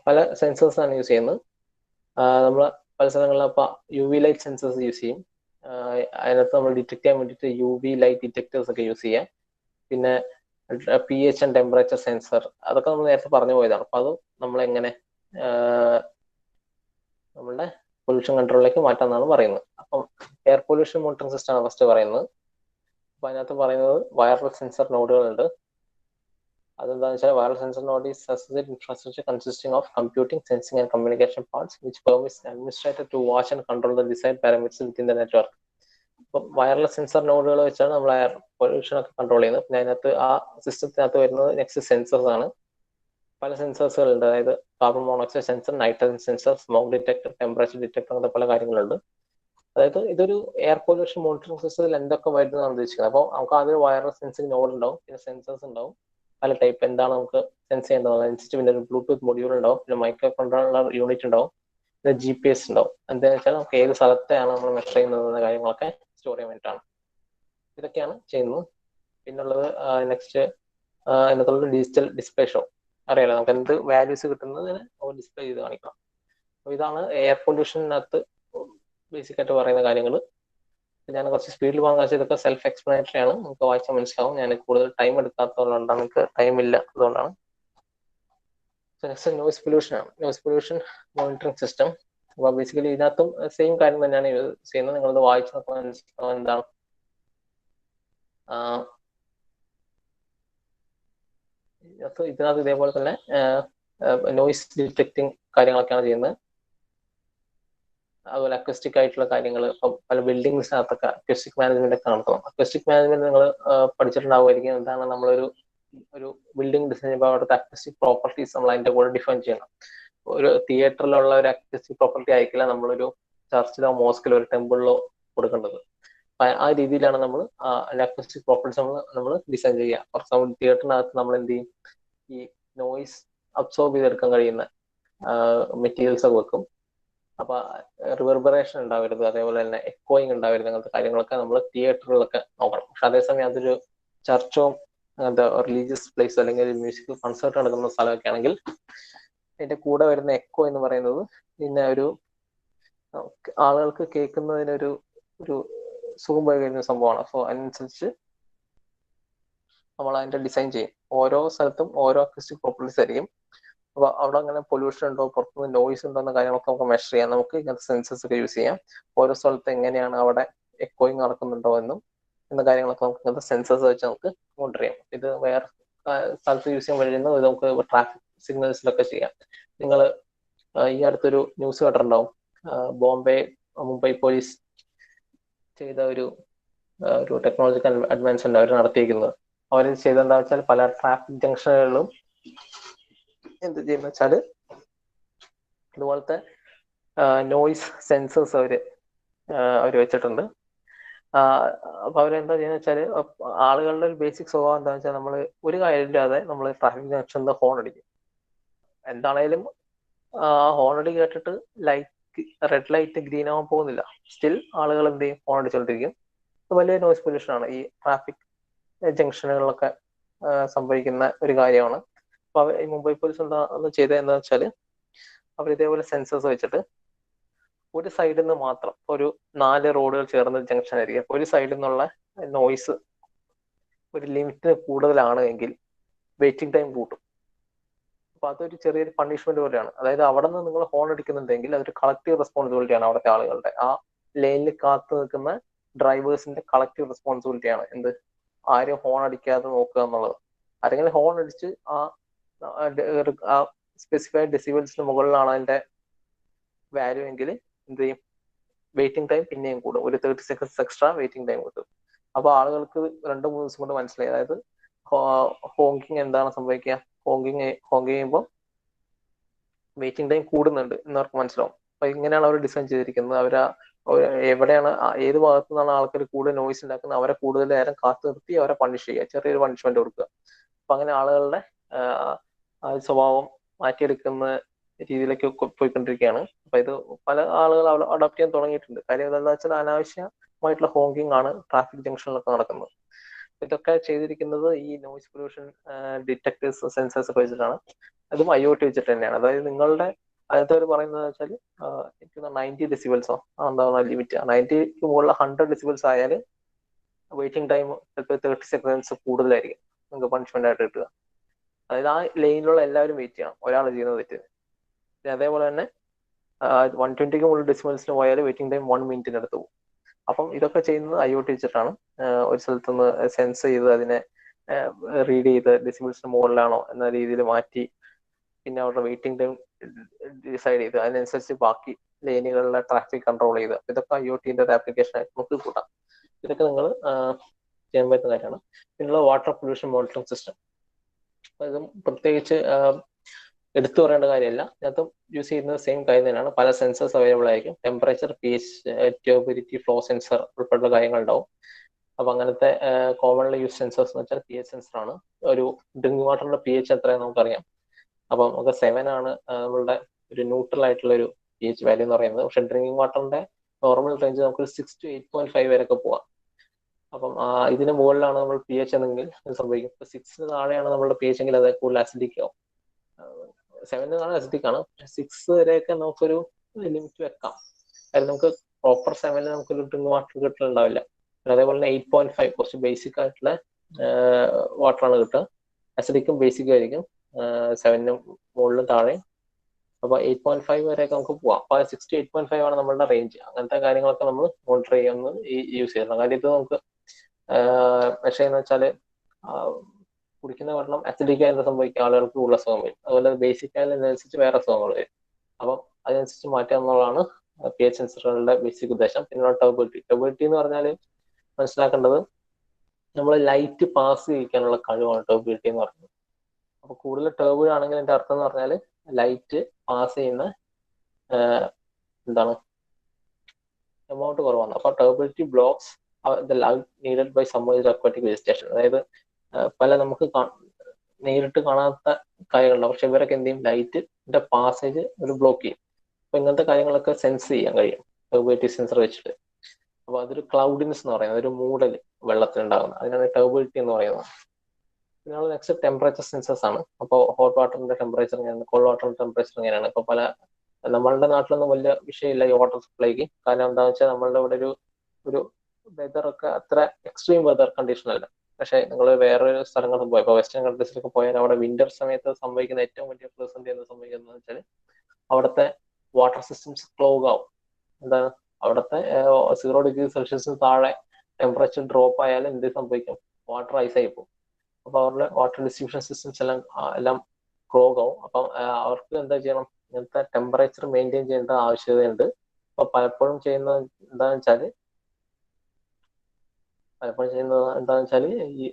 പല sensors ആണ് യൂസ് ചെയ്യുന്നത്. നമ്മൾ പല സ്ഥലങ്ങളിലും ഇപ്പൊ UV ലൈറ്റ് സെൻസേഴ്സ് യൂസ് ചെയ്യും. അതിനകത്ത് നമ്മൾ ഡിറ്റക്ട് ചെയ്യാൻ വേണ്ടിയിട്ട് UV ലൈറ്റ് ഡിറ്റക്ടേഴ്സ് ഒക്കെ യൂസ് ചെയ്യാം. പിന്നെ pH ആൻഡ് ടെമ്പറേച്ചർ സെൻസർ, അതൊക്കെ നമ്മൾ നേരത്തെ പറഞ്ഞു പോയതാണ്. അപ്പൊ അത് നമ്മൾ എങ്ങനെ നമ്മളുടെ പൊല്യൂഷൻ കൺട്രോളിലേക്ക് മാറ്റാമെന്നാണ് പറയുന്നത്. അപ്പം എയർ പൊല്യൂഷൻ മോണിറ്ററിംഗ് സിസ്റ്റം ആണ് ഫസ്റ്റ് പറയുന്നത്. അപ്പൊ അതിനകത്ത് പറയുന്നത് വയർലെസ് സെൻസർ നോഡുകളുണ്ട്. അതെന്താണെന്ന് വെച്ചാൽ wireless sensor node is associated infrastructure consisting of computing, sensing and communication parts which permits administrator to watch and control the decide parameters within the network. അപ്പം wireless sensor നോഡുകൾ വെച്ചാണ് നമ്മൾ എയർ പൊല്യൂഷൻ ഒക്കെ control ചെയ്യുന്നത്. പിന്നെ അതിനകത്ത് ആ സിസ്റ്റത്തിനകത്ത് വരുന്നത് നെക്സ്റ്റ് സെൻസേഴ്സ് ആണ്. പല സെൻസേഴ്സുകൾ ഉണ്ട്. അതായത് carbon monoxide sensor, nitrogen sensor, smoke detector, temperature detector, അങ്ങനത്തെ പല കാര്യങ്ങളുണ്ട്. അതായത് ഇതൊരു എയർ പൊല്യൂഷൻ മോണിറ്ററിംഗ് സിസ്റ്റത്തിൽ എന്തൊക്കെ വരുന്നതാണ് ഉദ്ദേശിക്കുന്നത്. അപ്പോൾ നമുക്ക് ആദ്യം വയർലെസ് സെൻസിങ് നോഡ് ഉണ്ടാവും, പിന്നെ സെൻസേഴ്സ് ഉണ്ടാവും, പല ടൈപ്പ് എന്താണ് നമുക്ക് സെൻസ് ചെയ്യേണ്ടത് അതനുസരിച്ച്, പിന്നെ ഒരു ബ്ലൂടൂത്ത് മൊഡ്യൂൾ ഉണ്ടാവും, പിന്നെ മൈക്രോ കൺട്രോളർ യൂണിറ്റ് ഉണ്ടാവും, പിന്നെ GPS ഉണ്ടാവും. എന്താണെന്ന് വെച്ചാൽ നമുക്ക് ഏത് സ്ഥലത്തെയാണ് നമ്മൾ മെഷർ ചെയ്യുന്നത് എന്ന കാര്യങ്ങളൊക്കെ സ്റ്റോർ ചെയ്യാൻ വേണ്ടിയിട്ടാണ്. ഇതൊക്കെയാണ് ചെയ്യുന്നത്. പിന്നുള്ളത് നെക്സ്റ്റ് എന്നതുള്ളത് ഡിജിറ്റൽ ഡിസ്പ്ലേ ഷോ. അറിയാലോ, നമുക്ക് എന്ത് വാല്യൂസ് കിട്ടുന്നതിന് ഡിസ്പ്ലേ ചെയ്ത് കാണിക്കണം. അപ്പോൾ ഇതാണ് എയർ പൊല്യൂഷനകത്ത് ബേസിക് ആയിട്ട് പറയുന്ന കാര്യങ്ങൾ. ഞാൻ കുറച്ച് സ്പീഡിൽ പോകാൻ കാണിച്ചത് ഇതൊക്കെ സെൽഫ് എക്സ്പ്ലനേറ്ററി ആണ്, നമുക്ക് വായിച്ചാൽ മനസ്സിലാവും. ഞാൻ കൂടുതൽ ടൈം എടുക്കാത്തതുകൊണ്ടാണ്, എനിക്ക് ടൈം ഇല്ല, അതുകൊണ്ടാണ്. നെക്സ്റ്റ് നോയ്സ് പൊല്യൂഷൻ ആണ്. Noise pollution monitoring system. അപ്പൊ ബേസിക്കലി ഇതിനകത്തും സെയിം കാര്യം തന്നെയാണ് ചെയ്യുന്നത്. നിങ്ങളത് വായിച്ചു നോക്കാൻ മനസ്സിലാവും എന്താണ്. ഇതിനകത്ത് ഇതേപോലെ തന്നെ നോയ്സ് ഡിറ്റക്ടിങ് കാര്യങ്ങളൊക്കെയാണ് ചെയ്യുന്നത്. അതുപോലെ അക്വസ്റ്റിക് ആയിട്ടുള്ള കാര്യങ്ങൾ, ഇപ്പം പല ബിൽഡിങ്സിനകത്തൊക്കെ അക്വസ്റ്റിക് മാനേജ്മെന്റ് ഒക്കെ നടത്തണം. അക്വസ്റ്റിക് മാനേജ്മെന്റ് നിങ്ങൾ പഠിച്ചിട്ടുണ്ടാവുമായിരിക്കും. എന്താണ് നമ്മളൊരു ബിൽഡിംഗ് ഡിസൈൻ ചെയ്യുമ്പോൾ അവിടുത്തെ അക്വസ്റ്റിക് പ്രോപ്പർട്ടീസ് നമ്മൾ അതിന്റെ കൂടെ ഡിഫൈൻ ചെയ്യണം. ഒരു തിയേറ്ററിലുള്ള ഒരു അക്വസ്റ്റിക് പ്രോപ്പർട്ടി ആയിരിക്കില്ല നമ്മളൊരു ചർച്ചിലോ മോസ്കിലോ ഒരു ടെമ്പിളിലോ കൊടുക്കേണ്ടത്. ആ രീതിയിലാണ് നമ്മൾ അക്വസ്റ്റിക് പ്രോപ്പർട്ടീസ് നമ്മൾ ഡിസൈൻ ചെയ്യുക. ഫോർ എക്സാമ്പിൾ തിയേറ്ററിനകത്ത് നമ്മൾ എന്ത് ചെയ്യും, ഈ നോയിസ് അബ്സോർബ് ചെയ്തെടുക്കാൻ കഴിയുന്ന മെറ്റീരിയൽസ് ഒക്കെ വെക്കും. അപ്പൊ റിവർബറേഷൻ ഉണ്ടാവരുത്, അതേപോലെ തന്നെ എക്കോയിങ് ഉണ്ടാവരുത്, അങ്ങനത്തെ കാര്യങ്ങളൊക്കെ നമ്മൾ തിയേറ്ററുകളൊക്കെ നോക്കണം. പക്ഷെ അതേസമയം അതൊരു ചർച്ചോ അങ്ങനത്തെ റിലീജിയസ് പ്ലേസ് അല്ലെങ്കിൽ മ്യൂസിക്കൽ കൺസേർട്ട് നടക്കുന്ന സ്ഥലമൊക്കെ ആണെങ്കിൽ അതിന്റെ കൂടെ വരുന്ന എക്കോ എന്ന് പറയുന്നത് പിന്നെ ഒരു ആളുകൾക്ക് കേൾക്കുന്നതിനൊരു സുഖം പോയി കഴിയുന്ന സംഭവമാണ്. അപ്പോൾ അതിനനുസരിച്ച് നമ്മൾ അതിന്റെ ഡിസൈൻ ചെയ്യും. ഓരോ സ്ഥലത്തും ഓരോ അക്വസ്റ്റിക് പ്രോപ്പർട്ടീസ് ആയിരിക്കും. അപ്പൊ അവിടെ അങ്ങനെ പൊല്യൂഷൻ ഉണ്ടോ, പുറത്തുനിന്ന് നോയ്സ് ഉണ്ടോ എന്ന കാര്യങ്ങളൊക്കെ നമുക്ക് മെഷർ ചെയ്യാം. നമുക്ക് ഇങ്ങനത്തെ സെൻസേഴ്സ് ഒക്കെ യൂസ് ചെയ്യാം. ഓരോ സ്ഥലത്ത് എങ്ങനെയാണ് അവിടെ എക്കോയിങ് നടക്കുന്നുണ്ടോ എന്ന കാര്യങ്ങളൊക്കെ നമുക്ക് ഇങ്ങനത്തെ സെൻസേഴ്സ് വെച്ച് നമുക്ക് മോണിറ്റർ ചെയ്യാം. ഇത് വേറെ സ്ഥലത്ത് യൂസ് ചെയ്യാൻ കഴിയുന്നത് നമുക്ക് ട്രാഫിക് സിഗ്നൽസിലൊക്കെ ചെയ്യാം. നിങ്ങൾ ഈ അടുത്തൊരു ന്യൂസ് കേട്ടിട്ടുണ്ടാവും, മുംബൈ പോലീസ് ചെയ്ത ഒരു ടെക്നോളജിക്കൽ അഡ്വാൻസ്മെന്റ് അവർ നടത്തിയിരിക്കുന്നത്. അവർ ചെയ്തെന്താ വെച്ചാൽ പല ട്രാഫിക് ജംഗ്ഷനുകളിലും എന്ത് ചെയ്യുന്ന വെച്ചാല് ഇതുപോലത്തെ നോയ്സ് സെൻസേഴ്സ് അവര് വെച്ചിട്ടുണ്ട്. അപ്പൊ അവരെന്താ ചെയ്യുന്ന വെച്ചാല് ആളുകളുടെ ഒരു ബേസിക് സ്വഭാവം എന്താണെന്ന് വെച്ചാൽ നമ്മൾ ഒരു കാര്യമില്ലാതെ നമ്മൾ ട്രാഫിക് ജംഗ്ഷനിൽ ഹോൺ അടിക്കും. എന്താണേലും ഹോൺ അടി കേട്ടിട്ട് റെഡ് ലൈറ്റ് ഗ്രീൻ ആവാൻ പോകുന്നില്ല, സ്റ്റിൽ ആളുകൾ എന്ത് ചെയ്യും, ഹോൺ അടിച്ചോണ്ടിരിക്കും. വലിയ നോയ്സ് പൊല്യൂഷൻ ആണ്, ഈ ട്രാഫിക് ജംഗ്ഷനുകളിലൊക്കെ സംഭവിക്കുന്ന ഒരു കാര്യമാണ്. അപ്പൊ ഈ മുംബൈ പോലീസ് ചെയ്തത് എന്താ വെച്ചാല് അവർ ഇതേപോലെ സെൻസേഴ്സ് വെച്ചിട്ട് ഒരു സൈഡിൽ നിന്ന് മാത്രം, ഒരു 4 റോഡുകൾ ചേർന്ന ജംഗ്ഷൻ ആയിരിക്കും, ഒരു സൈഡിൽ നിന്നുള്ള നോയ്സ് ഒരു ലിമിറ്റിന് കൂടുതലാണ് എങ്കിൽ വെയിറ്റിംഗ് ടൈം കൂട്ടും. അപ്പൊ അതൊരു ചെറിയൊരു പണിഷ്മെന്റ് പോലെയാണ്. അതായത് അവിടെ നിന്ന് നിങ്ങൾ ഹോൺ അടിക്കുന്നുണ്ടെങ്കിൽ അതൊരു കളക്റ്റീവ് റെസ്പോൺസിബിലിറ്റിയാണ്. അവിടുത്തെ ആളുകളുടെ ആ ലൈനിൽ കാത്തു നിൽക്കുന്ന ഡ്രൈവേഴ്സിന്റെ കളക്റ്റീവ് റെസ്പോൺസിബിലിറ്റിയാണ് എന്ത്, ആരും ഹോൺ അടിക്കാതെ നോക്കുക എന്നുള്ളത്. ആരെങ്കിലും ഹോൺ അടിച്ച് ആ സ്പെസിഫൈഡ് ഡെസിബിൾസിന് മുകളിലാണ് അതിന്റെ വാല്യൂ എങ്കിൽ എന്ത് ചെയ്യും, വെയിറ്റിംഗ് ടൈം പിന്നെയും കൂടും, ഒരു 30 സെക്കൻഡ്സ് എക്സ്ട്രാ വെയിറ്റിംഗ് ടൈം കിട്ടും. അപ്പൊ ആളുകൾക്ക് 2-3 ദിവസം കൊണ്ട് മനസ്സിലായി, അതായത് ഹോങ്കിങ് എന്താണ് സംഭവിക്കുക, ഹോങ്കിങ് ചെയ്യുമ്പോൾ വെയിറ്റിംഗ് ടൈം കൂടുന്നുണ്ട് എന്നവർക്ക് മനസ്സിലാവും. അപ്പൊ ഇങ്ങനെയാണ് അവർ ഡിസൈൻ ചെയ്തിരിക്കുന്നത്. എവിടെയാണ് ഏത് ഭാഗത്തു നിന്നാണ് ആൾക്കാർ കൂടുതൽ നോയ്സ് ഉണ്ടാക്കുന്നത് അവരെ കൂടുതൽ നേരം കാത്തു നിർത്തി അവരെ പണിഷ് ചെയ്യുക, ചെറിയൊരു പണിഷ്മെന്റ് കൊടുക്കുക. അപ്പൊ അങ്ങനെ ആളുകളുടെ സ്വഭാവം മാറ്റിയെടുക്കുന്ന രീതിയിലേക്ക് പോയിക്കൊണ്ടിരിക്കുകയാണ്. അപ്പൊ ഇത് പല ആളുകൾ അഡോപ്റ്റ് ചെയ്യാൻ തുടങ്ങിയിട്ടുണ്ട്. കാര്യം എന്താണെന്ന് വെച്ചാൽ അനാവശ്യമായിട്ടുള്ള ഹോങ്കിങ് ആണ് ട്രാഫിക് ജംഗ്ഷനിലൊക്കെ നടക്കുന്നത്. ഇതൊക്കെ ചെയ്തിരിക്കുന്നത് ഈ നോയ്സ് പൊല്യൂഷൻ ഡിറ്റക്ടേഴ്സ് സെൻസേഴ്സ് ഒക്കെ വെച്ചിട്ടാണ്. അതും IoT വെച്ചിട്ട് തന്നെയാണ്. അതായത് നിങ്ങളുടെ അതിനകത്ത് അവർ പറയുന്നത് വെച്ചാൽ എനിക്ക് 90 ഡെസിബിൾസോ എന്താ ലിമിറ്റ്, 90ക്ക് മുകളിൽ 100 ഡെസിബിൾസ് ആയാൽ വെയിറ്റിംഗ് ടൈം ചിലപ്പോൾ 30 സെക്കൻഡ്സ് കൂടുതലായിരിക്കും നിങ്ങൾക്ക് പണിഷ്മെന്റ് ആയിട്ട് കിട്ടുക. അതായത് ആ ലൈനിലുള്ള എല്ലാവരും വെയിറ്റ് ചെയ്യണം, ഒരാൾ ചെയ്യുന്നത് തെറ്റ്. അതേപോലെ തന്നെ 120ക്ക് മുകളിൽ ഡെസിമൽസിന് പോയാൽ വെയിറ്റിംഗ് ടൈം 1 മിനിറ്റിനടുത്ത് പോകും. അപ്പം ഇതൊക്കെ ചെയ്യുന്നത് IoT വെച്ചിട്ടാണ്. ഒരു സ്ഥലത്തുനിന്ന് സെൻസ് ചെയ്ത് അതിനെ റീഡ് ചെയ്ത് ഡെസിമൽസിന് മുകളിലാണോ എന്ന രീതിയിൽ മാറ്റി പിന്നെ അവരുടെ വെയിറ്റിംഗ് ടൈം ഡിസൈഡ് ചെയ്ത് അതിനനുസരിച്ച് ബാക്കി ലൈനുകളിലെ ട്രാഫിക് കൺട്രോൾ ചെയ്ത് ഇതൊക്കെ IoTന്റെ ഒരു ആപ്ലിക്കേഷൻ ആയിട്ട് നമുക്ക് കൂട്ടാം. ഇതൊക്കെ നിങ്ങൾ ചെയ്യാൻ പറ്റുന്ന കാര്യമാണ്. പിന്നെയുള്ള വാട്ടർ പൊല്യൂഷൻ മോണിറ്ററിംഗ് സിസ്റ്റം. ഇതും പ്രത്യേകിച്ച് എടുത്തു പറയേണ്ട കാര്യമല്ല, ഇതിനകത്തും യൂസ് ചെയ്യുന്നത് സെയിം കാര്യം തന്നെയാണ്. പല സെൻസേഴ്സ് അവൈലബിൾ ആയിരിക്കും. ടെമ്പറേച്ചർ, pH, ട്യൂബിലിറ്റി, ഫ്ലോ സെൻസർ ഉൾപ്പെടെയുള്ള കാര്യങ്ങൾ ഉണ്ടാവും. അപ്പൊ അങ്ങനത്തെ കോമൺലി യൂസ് സെൻസേഴ്സ് എന്ന് വെച്ചാൽ pH സെൻസർ ആണ്. ഒരു ഡ്രിങ്കിങ് വാട്ടറിന്റെ pH എത്രയാണെന്ന് നമുക്കറിയാം. അപ്പം നമുക്ക് 7 ആണ് നമ്മളുടെ ഒരു ന്യൂട്രൽ ആയിട്ടുള്ള ഒരു pH വാല്യൂ എന്ന് പറയുന്നത്. പക്ഷെ ഡ്രിങ്കിങ് വാട്ടറിന്റെ നോർമൽ റേഞ്ച് നമുക്ക് 6 to 8.5 വരെയൊക്കെ പോവാം. അപ്പം ഇതിന് മുകളിലാണ് നമ്മൾ pH എന്നെങ്കിൽ ഇത് സംഭവിക്കും. 6 താഴെയാണ് നമ്മളുടെ pH എങ്കിൽ അത് കൂടുതൽ അസിഡിക് ആവും. 7 താഴെ അസിഡിക് ആണ്. 6 വരെയൊക്കെ നമുക്കൊരു ലിമിറ്റ് വെക്കാം. കാര്യം നമുക്ക് പ്രോപ്പർ 7 നമുക്കൊരു ഡ്രിങ്കിങ് വാട്ടർ കിട്ടുന്നുണ്ടാവില്ല. അതേപോലെ തന്നെ 8.5 കുറച്ച് ബേസിക് ആയിട്ടുള്ള വാട്ടറാണ് കിട്ടുക. അസിഡിക്കും ബേസിക്കും ആയിരിക്കും. 7നും മുകളിലും താഴെ. അപ്പൊ 8.5 വരെയൊക്കെ നമുക്ക് പോവാം. അപ്പൊ 6 to 8.5 ആണ് നമ്മളുടെ റേഞ്ച്. അങ്ങനത്തെ കാര്യങ്ങളൊക്കെ നമ്മൾ മോണിറ്റർ ചെയ്യുന്നത് യൂസ് ചെയ്യണം. കാര്യം ഇത് നമുക്ക് പക്ഷേ എന്ന് വെച്ചാല് കുടിക്കുന്ന വെള്ളം അസിഡിക് ആയി സംഭവിക്കുക ആളുകൾക്ക് ഉള്ള അസുഖം വരും. അതുപോലെ ബേസിക് ആയതിനനുസരിച്ച് വേറെ അസുഖങ്ങൾ വരും. അപ്പം അതിനനുസരിച്ച് മാറ്റുക എന്നുള്ളതാണ് pH സെൻസറുകളുടെ ബേസിക് ഉദ്ദേശം. പിന്നെ ടർബിലിറ്റി എന്ന് പറഞ്ഞാൽ മനസ്സിലാക്കേണ്ടത് നമ്മൾ ലൈറ്റ് പാസ് ചെയ്യിക്കാനുള്ള കഴിവാണ് ടർബിലിറ്റി എന്ന് പറയുന്നത്. അപ്പൊ കൂടുതൽ ടർബിൾ ആണെങ്കിൽ എന്റെ അർത്ഥം എന്ന് പറഞ്ഞാൽ ലൈറ്റ് പാസ് ചെയ്യുന്ന എന്താണ് എമൗണ്ട് കുറവാണ്. അപ്പൊ turbidity blocks the light needed by submerged aquatic vegetation. അതായത് പല നമുക്ക് നേരിട്ട് കാണാത്ത കാര്യങ്ങളുണ്ടാവും. പക്ഷെ ഇവരൊക്കെ എന്ത് ചെയ്യും, ലൈറ്റിന്റെ പാസേജ് ഒരു ബ്ലോക്ക് ചെയ്യും. അപ്പൊ ഇങ്ങനത്തെ കാര്യങ്ങളൊക്കെ സെൻസ് ചെയ്യാൻ കഴിയും ടർബിലിറ്റി സെൻസർ വെച്ചിട്ട്. അപ്പൊ അതൊരു ക്ലൗഡിനെസ് എന്ന് പറയുന്നത്, ഒരു മൂടൽ വെള്ളത്തിലുണ്ടാകുന്നത്, അതിനാണ് ടർബിലിറ്റി എന്ന് പറയുന്നത്. പിന്നെ നെക്സ്റ്റ് ടെമ്പറേച്ചർ സെൻസേഴ്സ് ആണ്. അപ്പോൾ ഹോട്ട് വാട്ടറിന്റെ ടെമ്പറേച്ചർ എങ്ങനെയാണ്, കോൾഡ് വാട്ടറിന്റെ ടെമ്പറേച്ചർ എങ്ങനെയാണ്. ഇപ്പൊ പല നമ്മളുടെ നാട്ടിലൊന്നും വലിയ വിഷയമില്ല ഈ വാട്ടർ സപ്ലൈക്ക്. കാരണം എന്താണെന്ന് വെച്ചാൽ നമ്മളുടെ ഇവിടെ ഒരു വെതർ ഒക്കെ അത്ര എക്സ്ട്രീം വെതർ കണ്ടീഷൻ അല്ല. പക്ഷെ നിങ്ങൾ വേറൊരു സ്ഥലങ്ങളിൽ പോയി, ഇപ്പോൾ വെസ്റ്റേൺ കൺട്രീസിലൊക്കെ പോയാൽ അവിടെ വിന്റർ സമയത്ത് സംഭവിക്കുന്ന ഏറ്റവും വലിയ പ്രതിസന്ധി എന്ന് സംഭവിക്കുന്നത് വെച്ചാൽ അവിടുത്തെ വാട്ടർ സിസ്റ്റംസ് ക്ലോഗ് ആവും. എന്താണ്, അവിടുത്തെ 0°C താഴെ ടെമ്പറേച്ചർ ഡ്രോപ്പ് ആയാലും എന്ത് സംഭവിക്കും, വാട്ടർ ഐസായി പോകും. അപ്പൊ അവരുടെ വാട്ടർ ഡിസ്ട്രിബ്യൂഷൻ സിസ്റ്റംസ് എല്ലാം ക്ലോഗ് ആവും. അപ്പം അവർക്ക് എന്താ ചെയ്യണം, ഇങ്ങനത്തെ ടെമ്പറേച്ചർ മെയിൻറ്റെയിൻ ചെയ്യേണ്ട ആവശ്യകതയുണ്ട്. അപ്പൊ പലപ്പോഴും ചെയ്യുന്നത് എന്താണെന്ന് വെച്ചാൽ ഈ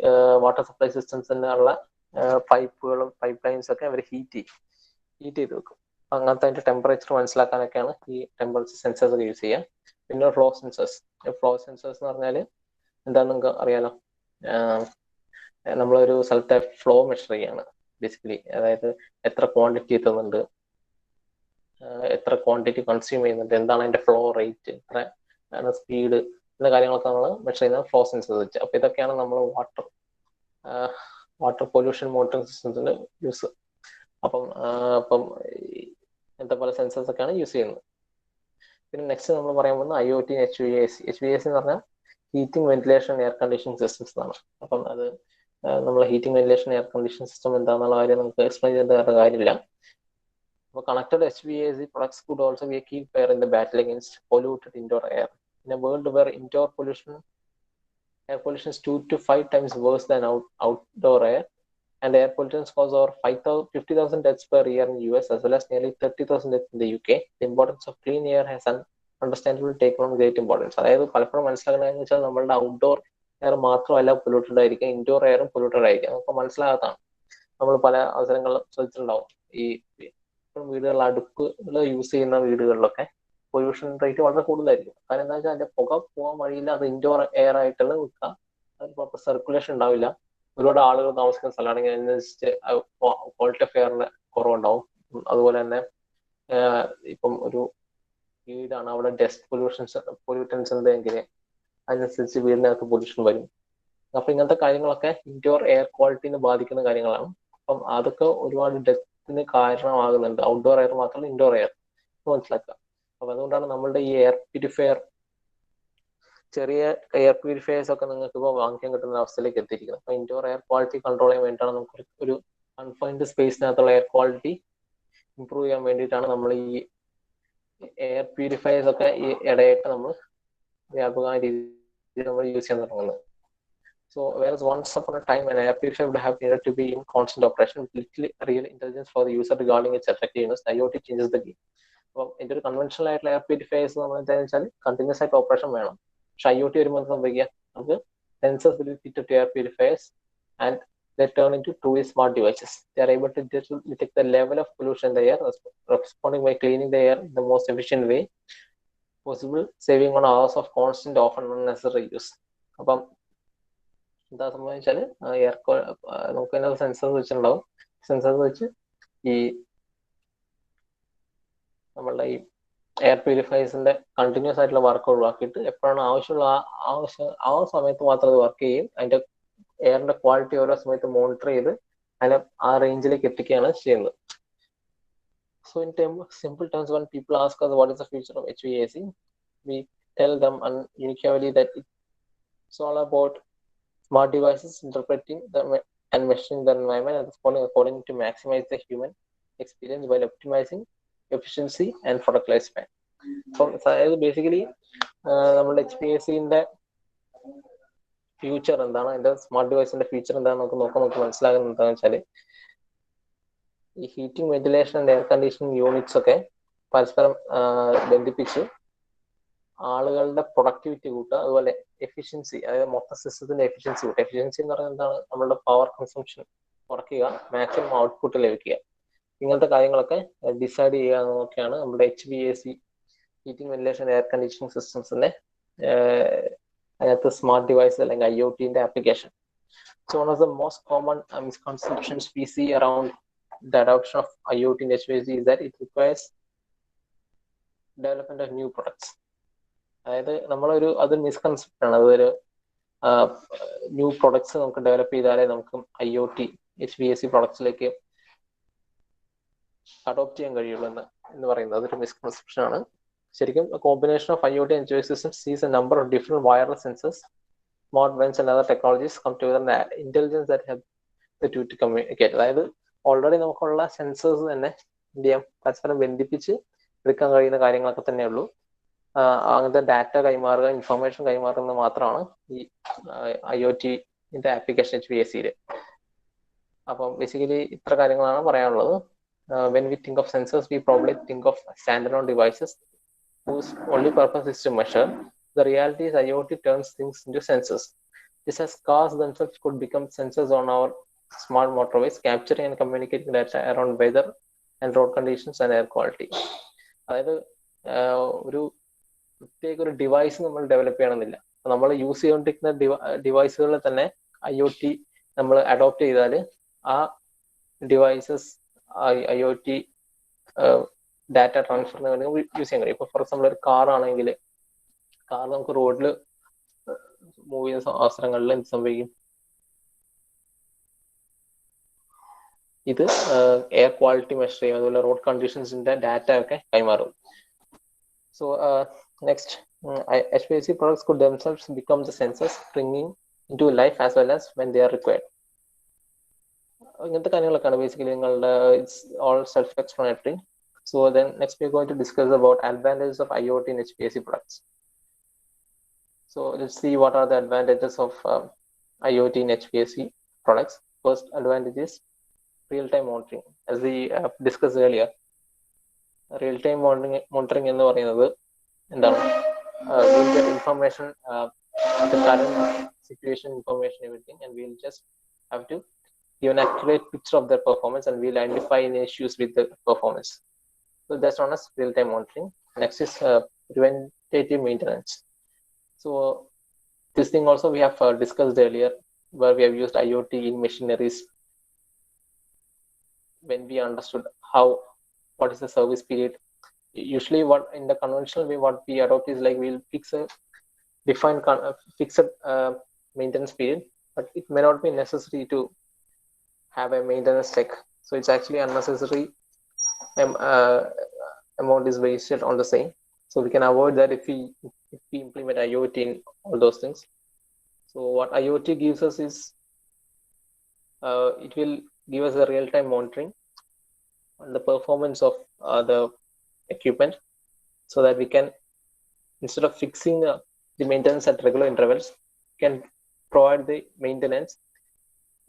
വാട്ടർ സപ്ലൈ സിസ്റ്റംസിനുള്ള പൈപ്പുകളും പൈപ്പ് ലൈൻസ് ഒക്കെ അവർ ഹീറ്റ് ചെയ്ത് വെക്കും. അങ്ങനത്തെ അതിന്റെ ടെമ്പറേച്ചർ മനസ്സിലാക്കാനൊക്കെയാണ് ഈ ടെമ്പറേച്ചർ സെൻസേഴ്സ് യൂസ് ചെയ്യുക. പിന്നെ ഫ്ലോ സെൻസേഴ്സ് എന്ന് പറഞ്ഞാൽ എന്താണെന്ന് നിങ്ങൾക്ക് അറിയാലോ, നമ്മളൊരു സ്ഥലത്തെ ഫ്ലോ മെഷർ ചെയ്യാണ് ബേസിക്കലി. അതായത് എത്ര ക്വാണ്ടിറ്റി എത്തുന്നുണ്ട്, എത്ര ക്വാണ്ടിറ്റി കൺസ്യൂം ചെയ്യുന്നുണ്ട്, എന്താണ് അതിന്റെ ഫ്ലോ റേറ്റ്, എത്ര സ്പീഡ്, എന്ന കാര്യങ്ങളൊക്കെ നമ്മൾ മെഷർ ചെയ്യുന്ന ഫ്ലോ സെൻസേഴ്സ് വെച്ച്. അപ്പൊ ഇതൊക്കെയാണ് നമ്മൾ വാട്ടർ പൊല്യൂഷൻ മോണിറ്ററിംഗ് സിസ്റ്റത്തിന്റെ യൂസ്. അപ്പം ഇങ്ങനത്തെ പല സെൻസേഴ്സ് ഒക്കെയാണ് യൂസ് ചെയ്യുന്നത്. പിന്നെ നെക്സ്റ്റ് നമ്മൾ പറയാൻ പോകുന്നത് IoT HVAC എന്ന് പറഞ്ഞാൽ heating, ventilation, air conditioning systems ആണ്. അപ്പം അത് നമ്മൾ heating, ventilation, air condition system എന്താണെന്നുള്ള കാര്യം നമുക്ക് എക്സ്പ്ലെയിൻ ചെയ്യേണ്ട കാര്യമില്ല. അപ്പോൾ connected HVAC products could also be a key player in the battle against polluted indoor air. In a world where air pollution is 2 to 5 times worse than outdoor air, and air pollutants cause over 50,000 deaths per year in the US as well as nearly 30,000 deaths in the UK. The importance of clean air has understandably taken on great importance. അതായത് പലപ്പോഴും മനസ്സിലാക്കുന്നതെന്ന് വെച്ചാൽ നമ്മളുടെ outdoor air മാത്രമല്ല polluted ആയിരിക്കും, indoor എയറും polluted ആയിരിക്കും. നമുക്ക് മനസ്സിലാകാത്തതാണ്. നമ്മൾ പല അവസരങ്ങളിലും ശ്രദ്ധിച്ചിട്ടുണ്ടാവും, ഈ വീടുകളിൽ അടുപ്പുകൾ യൂസ് ചെയ്യുന്ന വീടുകളിലൊക്കെ പൊല്യൂഷൻ റേറ്റ് വളരെ കൂടുതലായിരിക്കും. കാരണം എന്താ വെച്ചാൽ അതിന്റെ പുക പോകാൻ വഴിയില്ല, അത് ഇൻഡോർ എയർ ആയിട്ടുള്ള നിൽക്കുക, അതിന് പ്രോപ്പർ സർക്കുലേഷൻ ഉണ്ടാവില്ല. ഒരുപാട് ആളുകൾ താമസിക്കുന്ന സ്ഥലമാണെങ്കിൽ അതിനനുസരിച്ച് ക്വാളിറ്റി ഓഫ് എയറിന് കുറവുണ്ടാവും. അതുപോലെ തന്നെ ഇപ്പം ഒരു വീടാണ്, അവിടെ ഡസ്റ്റ് പൊല്യൂട്ടൻസ് ഉണ്ടെങ്കിൽ അതിനനുസരിച്ച് വീടിനകത്ത് പൊല്യൂഷൻ വരും. അപ്പൊ ഇങ്ങനത്തെ കാര്യങ്ങളൊക്കെ ഇൻഡോർ എയർ ക്വാളിറ്റിനെ ബാധിക്കുന്ന കാര്യങ്ങളാണ്. അപ്പം അതൊക്കെ ഒരുപാട് ഡെത്തിന് കാരണമാകുന്നുണ്ട്. ഔട്ട്ഡോർ എയർ മാത്രമല്ല, ഇൻഡോർ എയർ മനസ്സിലാക്കുക. അപ്പൊ അതുകൊണ്ടാണ് നമ്മളുടെ ഈ എയർ പ്യൂരിഫയർ, ചെറിയ എയർ പ്യൂരിഫയേഴ്സ് ഒക്കെ നിങ്ങൾക്ക് ഇപ്പോൾ വാങ്ങിക്കാൻ കിട്ടുന്ന അവസ്ഥയിലേക്ക് എത്തിയിരിക്കുന്നത്. അപ്പൊ ഇൻഡോർ എയർ ക്വാളിറ്റി കൺട്രോൾ ചെയ്യാൻ വേണ്ടിയിട്ടാണ് നമുക്ക് ഒരു കൺഫൈൻഡ് സ്പേസിനകത്തുള്ള എയർ ക്വാളിറ്റി ഇംപ്രൂവ് ചെയ്യാൻ വേണ്ടിയിട്ടാണ് നമ്മൾ ഈ എയർ പ്യൂരിഫയേഴ്സ് ഒക്കെ ഈ ഇടയായിട്ട് നമ്മൾ വ്യാപകമായ രീതിയിൽ നമ്മൾ യൂസ് ചെയ്യാൻ തുടങ്ങുന്നത്. So whereas once upon a time, an air purifier would have needed to be in constant operation with little real intelligence for the user regarding its effectiveness, IoT changes the game. അപ്പോൾ ഇതിന്റെ ഒരു conventional ആയിട്ടുള്ള air purifiers നമ്മൾ എന്താണെന്ന് വെച്ചാൽ continuous ആയിട്ട് operation വേണം. പക്ഷെ IoT വരുമ്പോൾ സംഭവിക്കുക, നമുക്ക് sensors will be fitted to air purifiers and they turn into truly smart devices. They are able to detect the level of pollution in the air, responding by cleaning the air in the most efficient way possible, saving on hours of constant often unnecessary use. അപ്പം എന്താ സംഭവിച്ചാല് air നമുക്ക് തന്നെ sensors വെച്ചിട്ടുണ്ടാവും. Sensors വെച്ച് ഈ നമ്മളുടെ ഈ air പ്യൂരിഫയേഴ്സിന്റെ continuous ആയിട്ടുള്ള വർക്ക് ഒഴിവാക്കിയിട്ട് എപ്പോഴാണ് ആവശ്യമുള്ള ആ സമയത്ത് മാത്രം അത് വർക്ക് ചെയ്യും. അതിന്റെ എയറിന്റെ ക്വാളിറ്റി ഓരോ സമയത്ത് മോണിറ്റർ ചെയ്ത് അതിനെ ആ റേഞ്ചിലേക്ക് എത്തിക്കുകയാണ് ചെയ്യുന്നത്. So in simple terms, when people ask us what is the future of HVAC, we tell them unequivocally that it's all about smart devices interpreting and measuring the environment and responding according to maximize the human experience while optimizing efficiency and product lifespan. So basically നമ്മുടെ HVACന്റെ future എന്താണ്, അതിന്റെ smart ഡിവൈസിന്റെ future എന്താണെന്ന് നമുക്ക് മനസ്സിലാകുന്നത് എന്താണെന്ന് വെച്ചാൽ ഈ heating, ventilation and air conditioning units ഒക്കെ പരസ്പരം ബന്ധിപ്പിച്ച് ആളുകളുടെ പ്രൊഡക്ടിവിറ്റി കൂട്ടുക, അതുപോലെ എഫിഷ്യൻസി, അതായത് മൊത്തം സിസ്റ്റത്തിന്റെ എഫിഷ്യൻസി കൂട്ടുക. എഫിഷ്യൻസി എന്ന് പറയുന്നത് എന്താണ്, നമ്മളുടെ പവർ കൺസംഷൻ കുറയ്ക്കുക, മാക്സിമം ഔട്ട്പുട്ട് ലഭിക്കുക. ഇങ്ങനത്തെ കാര്യങ്ങളൊക്കെ ഡിസൈഡ് ചെയ്യുക എന്നൊക്കെയാണ് നമ്മുടെ HVAC, heating, ventilation, air conditioning സിസ്റ്റംസിന്റെ അതിനകത്ത് സ്മാർട്ട് ഡിവൈസ് അല്ലെങ്കിൽ IoTന്റെ application. So one of the most common misconceptions we see around the adoption of IoT in HVAC is that it requires development of new products. അതായത് അതൊരു misconcept ആണ്. അതൊരു new products നമുക്ക് develop ചെയ്താലേ നമുക്ക് IoT HVAC പ്രൊഡക്ട്സിലേക്ക് adopt ചെയ്യാൻ കഴിയുള്ളൂ എന്ന് പറയുന്നത് അതൊരു മിസ്കൺസെപ്ഷൻ ആണ്. ശരിക്കും combination of IoT and HVAC systems sees a number of different wireless sensors, smart vents and other technologies come together and intelligence that help the two to communicate. അതായത് already നമുക്കുള്ള sensors തന്നെ എന്ത് ചെയ്യാം, പരസ്പരം ബന്ധിപ്പിച്ച് എടുക്കാൻ കഴിയുന്ന കാര്യങ്ങളൊക്കെ തന്നെ ഉള്ളൂ. അങ്ങനത്തെ ഡാറ്റ കൈമാറുക, ഇൻഫർമേഷൻ കൈമാറുന്നത് മാത്രമാണ് ഈ IoTന്റെ ആപ്ലിക്കേഷൻ HVACയിൽ. അപ്പം ബേസിക്കലി ഇത്ര കാര്യങ്ങളാണ് പറയാനുള്ളത്. When we think of sensors, we probably think of standalone devices whose only purpose is to measure. The reality is IoT turns things into sensors. Just as cars themselves could become sensors on our smart motorways, capturing and communicating data around weather and road conditions and air quality. അതായത് ഒരു പ്രത്യേക ഒരു device നമ്മൾ develop ചെയ്യണമെന്നില്ല. നമ്മൾ use ചെയ്തുകൊണ്ടിരിക്കുന്ന ഡിവൈസുകളിൽ തന്നെ IoT നമ്മൾ അഡോപ്റ്റ് ചെയ്താൽ ആ ഡിവൈസസ് IoT ഡാറ്റ ട്രാൻസ്ഫറിന് വേണ്ടി യൂസ് ചെയ്യാൻ കഴിയും. ഇപ്പൊ ഫോർ എക്സാമ്പിൾ ഒരു കാർ ആണെങ്കിൽ, കാർ നമുക്ക് റോഡിൽ മൂവ് ചെയ്യുന്ന അവസരങ്ങളിൽ എന്ത് സംഭവിക്കും, ഇത് എയർ ക്വാളിറ്റി മെഷർ ചെയ്യും, അതുപോലെ റോഡ് കണ്ടീഷൻസിന്റെ ഡാറ്റ ഒക്കെ കൈമാറും. So next, HVAC products could themselves become the sensors, bringing into life as well as when they are required. ഇങ്ങനത്തെ കാര്യങ്ങളൊക്കെയാണ് ബേസിക്കലി നിങ്ങളുടെ it's all self explanatory. So then next we are going to discuss about advantages of IoT in HVAC products. So let's see what are the advantages of IoT in HVAC products. First advantage is real-time monitoring. As we discussed earlier, real-time monitoring എന്ന് പറയുന്നത് എന്താണ്, we'll get information, the current situation information, everything, and we'll just have to give an accurate picture of their performance and we'll identify any issues with the performance. So that's known as real-time monitoring. Next is preventative maintenance. So this thing also we have discussed earlier, where we have used IoT in machineries when we understood what is the service period. Usually what in the conventional way what we adopt is like we'll fix a defined fixed maintenance period, but it may not be necessary to have a maintenance check. So it's actually unnecessary amount is wasted on the same. So we can avoid that if we implement IoT in all those things. So what IoT gives us is it will give us a real-time monitoring on the performance of the equipment. so that we can, instead of fixing the maintenance at regular intervals, can provide the maintenance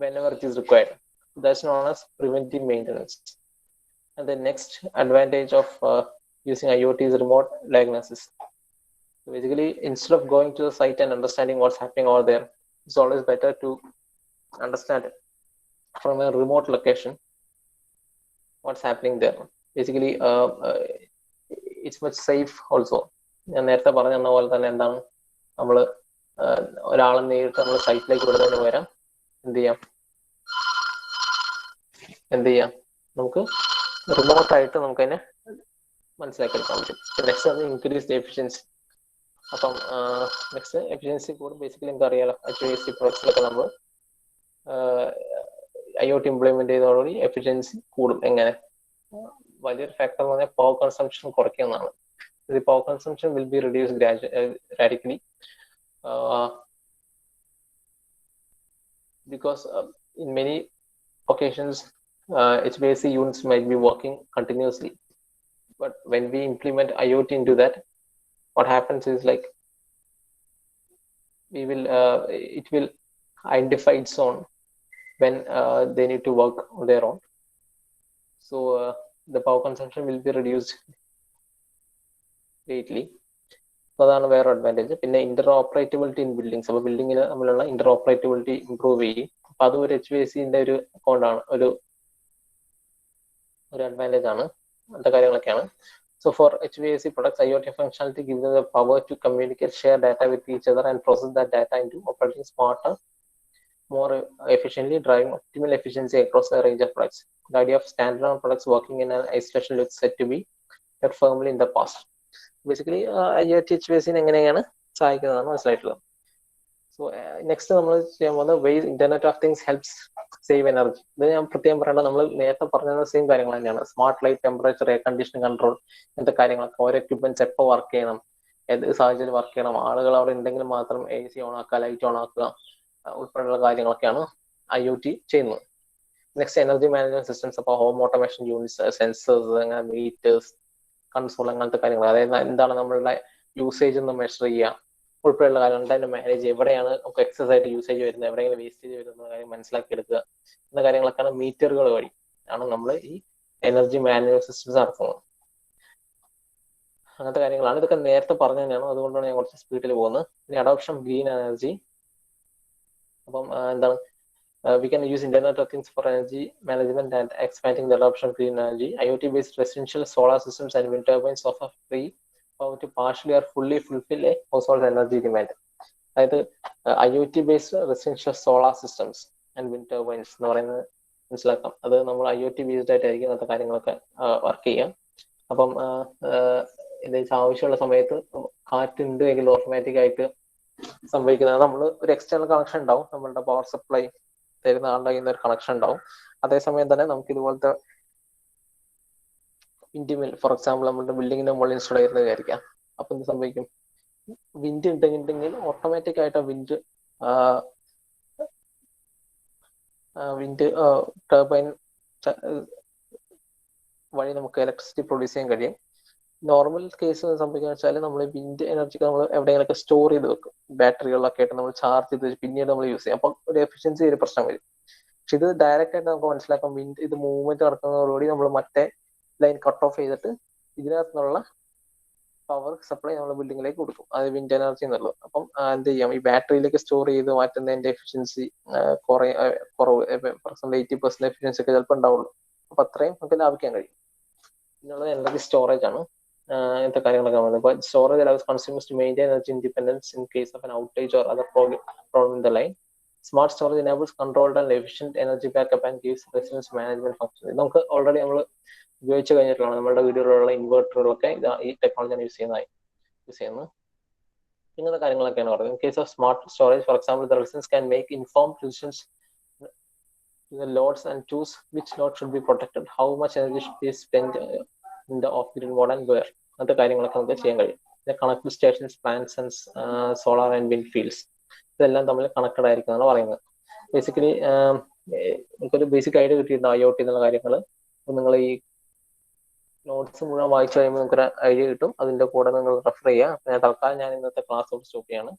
whenever it is required. That's known as preventive maintenance. And the next advantage of using IoT is remote diagnosis. So basically, instead of going to the site and understanding what's happening over there, it's always better to understand from a remote location what's happening there. Basically, it's much safe also. ഞാൻ നേരത്തെ പറഞ്ഞു തന്ന പോലെ തന്നെ എന്താണ്, നമ്മൾ ഒരാളെ നേരിട്ട് നമ്മൾ സൈറ്റിലേക്ക് വിടുന്നതിന് പകരം എന്ത് ചെയ്യാം, നമുക്ക് റിമോട്ടായിട്ട് നമുക്ക് അതിനെ മനസ്സിലാക്കി എടുക്കാൻ പറ്റും. നെക്സ്റ്റ് ആണ് ഇൻക്രീസ് ദി എഫിഷ്യൻസി. അപ്പം നെക്സ്റ്റ് എഫിഷ്യൻസി കൂടും. ബേസിക്കലി നമുക്ക് അറിയാലോ, HVAC പ്രൊഡക്ട്സിലൊക്കെ നമ്മൾ IoT ഇംപ്ലിമെന്റ് ചെയ്തതോടുകൂടി എഫിഷ്യൻസി കൂടും. എങ്ങനെ? വലിയൊരു ഫാക്ടർ എന്ന് പറഞ്ഞാൽ പവർ കൺസംഷൻ കുറയ്ക്കുന്നതാണ്. The power consumption will be reduced radically because in many occasions HVAC units might be working continuously, but when we implement IoT into that, what happens is like it will identify its own when they need to work on their own. So the power consumption will be reduced greatly. So അതാണ് വേറെ advantage. പിന്നെ ഇന്റർഓപ്പറേറ്റബിലിറ്റി in buildings. അപ്പോൾ ബിൽഡിങ്ങിൽ തമ്മിലുള്ള ഇന്റർഓപ്പറേറ്റബിലിറ്റി improve ചെയ്യും. അപ്പൊ അതും ഒരു HVACന്റെ ഒരു അക്കൗണ്ടാണ്, ഒരു അഡ്വാൻറ്റേജ് ആണ്. അങ്ങനത്തെ കാര്യങ്ങളൊക്കെയാണ്. So for HVAC products, IoT functionality gives them the power to communicate, share data with each other and process that data into operating smarter, more efficiently, driving optimal efficiency across a range of products. The idea of standalone products working in an isolation looks set to be kept firmly in the past. Basically IoT HVAC എങ്ങനെയാണ് സഹായിക്കുന്നതാണ് മനസ്സിലായിട്ടുള്ളത്. So next നമ്മൾ ചെയ്യാൻ പോകുന്നത് ways internet of things helps save energy. ഇത് ഞാൻ പ്രത്യേകം പറയേണ്ടത്, നമ്മൾ നേരത്തെ പറഞ്ഞ സെയിം കാര്യങ്ങൾ തന്നെയാണ്. Smart light, temperature, air conditioning control, ഇങ്ങനത്തെ കാര്യങ്ങളൊക്കെ. ഓരോ എക്യുപ്മെന്റ്സ് എപ്പോൾ വർക്ക് ചെയ്യണം, ഏത് സാഹചര്യം വർക്ക് ചെയ്യണം, ആളുകൾ അവിടെ ഉണ്ടെങ്കിൽ മാത്രം AC ഓൺ ആക്കുക, ലൈറ്റ് ഓൺ ആക്കുക ഉൾപ്പെടെയുള്ള കാര്യങ്ങളൊക്കെയാണ് IoT ചെയ്യുന്നത്. Next energy management systems. അപ്പോൾ ഹോം ഓട്ടോമേഷൻ യൂണിറ്റ്സ്, സെൻസേഴ്സ്, അങ്ങനെ മീറ്റേഴ്സ്, കൺസോൾ, അങ്ങനത്തെ കാര്യങ്ങൾ. അതായത് എന്താണ് നമ്മളുടെ യൂസേജ് ഒന്ന് മെഷർ ചെയ്യുക ഉൾപ്പെടെയുള്ള കാര്യങ്ങൾ, അതിന്റെ മാനേജ്, എവിടെയാണ് നമുക്ക് എക്സസ് ആയിട്ട് യൂസേജ് വരുന്നത്, എവിടെയെങ്കിലും വേസ്റ്റേജ് വരുന്ന കാര്യം മനസ്സിലാക്കിയെടുക്കുക എന്ന കാര്യങ്ങളൊക്കെയാണ് മീറ്ററുകൾ വഴി ആണ് നമ്മൾ ഈ എനർജി മാനേജ്മെന്റ് സിസ്റ്റംസ് നടത്തുന്നത്. അങ്ങനത്തെ കാര്യങ്ങളാണ്. ഇതൊക്കെ നേരത്തെ പറഞ്ഞു തന്നെയാണ്, അതുകൊണ്ടാണ് ഞാൻ കുറച്ച് സ്പീഡിൽ പോകുന്നത്. ഇനി അഡോപ്ഷൻ ഗ്രീൻ എനർജി. അപ്പം എന്താണ്, we can use Internet of Things for energy management and expanding the adoption of green energy. IoT-based residential solar systems and wind turbines offer free power to partially or fully fulfill a household energy demand. അതായത് IoT-based residential solar systems and wind turbines എന്ന് പറയുന്നത് മനസ്സിലാക്കാം. അത് നമ്മൾ IoT based ആയിട്ടായിരിക്കും അങ്ങനത്തെ കാര്യങ്ങളൊക്കെ work ചെയ്യാം. അപ്പം എന്താ ആവശ്യമുള്ള സമയത്ത് കാറ്റുണ്ട് എങ്കിൽ ഓട്ടോമാറ്റിക് ആയിട്ട് സംഭവിക്കുന്നത്, നമ്മൾ ഒരു എക്സ്റ്റേണൽ കണക്ഷൻ ഉണ്ടാവും, നമ്മളുടെ പവർ സപ്ലൈ തരുന്ന ആളുടെ കയ്യിൽ നിന്ന് ഒരു കണക്ഷൻ ഉണ്ടാവും. അതേസമയം തന്നെ നമുക്ക് ഇതുപോലത്തെ വിൻഡ് മിൽ, ഫോർ എക്സാമ്പിൾ, നമ്മുടെ ബിൽഡിങ്ങിന്റെ മുകളിൽ ഇൻസ്റ്റാൾ ചെയ്യുന്നത് വിചാരിക്കാം. അപ്പൊ എന്ത് സംഭവിക്കും, വിൻഡ് ഉണ്ടെങ്കിൽ ഓട്ടോമാറ്റിക് ആയിട്ട് വിൻഡ് ടർബൈൻ വഴി നമുക്ക് ഇലക്ട്രിസിറ്റി പ്രൊഡ്യൂസ് ചെയ്യാൻ കഴിയും. നോർമൽ കേസ് സംഭവിക്കുക വെച്ചാൽ നമ്മൾ വിൻഡ് എനർജിക്ക് നമ്മൾ എവിടെയെങ്കിലൊക്കെ സ്റ്റോർ ചെയ്ത് വെക്കും, ബാറ്ററികളിലൊക്കെ ആയിട്ട് നമ്മൾ ചാർജ് ചെയ്ത് പിന്നീട് നമ്മൾ യൂസ് ചെയ്യും. അപ്പം ഒരു എഫിഷ്യൻസി ഒരു പ്രശ്നം വരും. പക്ഷെ ഇത് ഡയറക്റ്റ് ആയിട്ട് നമുക്ക് മനസ്സിലാക്കാം, വിൻഡ് ഇത് മൂവ്മെന്റ് നടക്കുന്നതോടുകൂടി നമ്മൾ മറ്റേ ലൈൻ കട്ട് ഓഫ് ചെയ്തിട്ട് ഇതിനകത്തുനിന്നുള്ള പവർ സപ്ലൈ നമ്മൾ ബിൽഡിങ്ങിലേക്ക് കൊടുക്കും, അത് വിൻഡ് എനർജി എന്നുള്ളത്. അപ്പം എന്ത് ചെയ്യാം, ഈ ബാറ്ററിയിലേക്ക് സ്റ്റോർ ചെയ്ത് മാറ്റുന്നതിന്റെ എഫിഷ്യൻസി കുറവ്, 80% എഫിഷ്യൻസി ഒക്കെ ചിലപ്പോൾ ഉണ്ടാവുള്ളൂ. അപ്പൊ അത്രയും നമുക്ക് ലാഭിക്കാൻ കഴിയും. പിന്നുള്ളത് എനർജി സ്റ്റോറേജ് ആണ്. ഇങ്ങനത്തെ കാര്യങ്ങളൊക്കെ വന്നത്. അപ്പോൾ storage allows consumers to maintain energy independence in case of an outage or other problem in the line. Smart storage enables controlled and efficient energy backup and gives residence management function. നമുക്ക് already നമ്മൾ ഉപയോഗിച്ച് കഴിഞ്ഞിട്ടുള്ളതാണ്. നമ്മളുടെ വീടുകളിലുള്ള ഇൻവെർട്ടറുകളൊക്കെ ഈ ടെക്നോളജിയാണ് use ചെയ്യുന്നത്. ഇങ്ങനത്തെ കാര്യങ്ങളൊക്കെയാണ് പറയുന്നത്. In case of smart storage, for example, the residents can make informed decisions to the loads and choose which load should be protected, how much energy should be spent in the off-grid mode and where. അങ്ങനത്തെ കാര്യങ്ങളൊക്കെ നമുക്ക് ചെയ്യാൻ കഴിയും. Connected stations, plants and solar and wind fields, ഇതെല്ലാം തമ്മിൽ connected ആയിരിക്കും എന്നാണ് പറയുന്നത്. ബേസിക്കലി നമുക്കൊരു ബേസിക് ഐഡിയ കിട്ടിയിട്ടുണ്ട് IoT എന്നുള്ള കാര്യങ്ങൾ. അപ്പം നിങ്ങൾ ഈ നോട്ട്സ് മുഴുവൻ വായിച്ചു കഴിയുമ്പോൾ നമുക്കൊരു ഐഡിയ കിട്ടും. അതിന്റെ കൂടെ നിങ്ങൾ റെഫർ ചെയ്യുക. തൽക്കാലം ഞാൻ ഇന്നത്തെ ക്ലാസ് സ്റ്റോപ്പ് ചെയ്യാണ്.